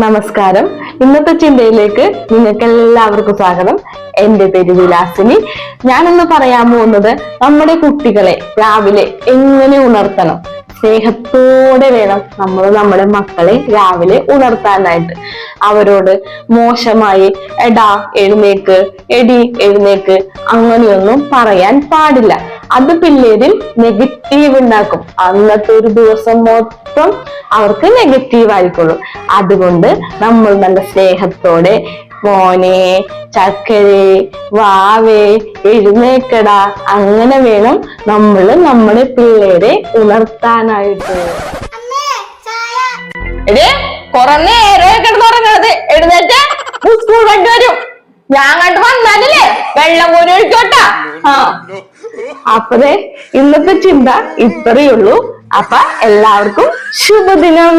നമസ്കാരം. ഇന്നത്തെ ചിന്തയിലേക്ക് നിങ്ങൾക്ക് എല്ലാവർക്കും സ്വാഗതം. എന്റെ പേര് വിലാസിനി. ഞാനിന്ന് പറയാൻ പോകുന്നത് നമ്മുടെ കുട്ടികളെ രാവിലെ എങ്ങനെ ഉണർത്തണം. സ്നേഹത്തോടെ വേണം നമ്മൾ നമ്മുടെ മക്കളെ രാവിലെ ഉണർത്താനായിട്ട്. അവരോട് മോശമായി എടാ എഴുന്നേക്ക്, എടി എഴുന്നേക്ക് അങ്ങനെയൊന്നും പറയാൻ പാടില്ല. അത് പിള്ളേരിൽ നെഗറ്റീവ് ഉണ്ടാക്കും. അന്നത്തെ ഒരു ദിവസം മൊത്തം അവർക്ക് നെഗറ്റീവ് ആയിക്കോളും. അതുകൊണ്ട് നമ്മൾ നല്ല സ്നേഹത്തോടെ മോനെ, ചക്കരെ, വാവേ, എഴുന്നേക്കടാ അങ്ങനെ വേണം നമ്മൾ നമ്മുടെ പിള്ളേരെ ഉണർത്താനായിട്ട്. കൊറേ നേരം കിടന്നുറങ്ങണത്, എഴുന്നേറ്റ് സ്കൂൾ കണ്ടു വരും. ഞാൻ കണ്ടു വന്നാലല്ലേ വെള്ളം കോരി ഒഴിക്കോട്ടാ. അപ്പതേ ഇന്നത്തെ ചിന്ത ഇത്രയേ ഉള്ളൂ. അപ്പൊ എല്ലാവർക്കും ശുഭദിനം.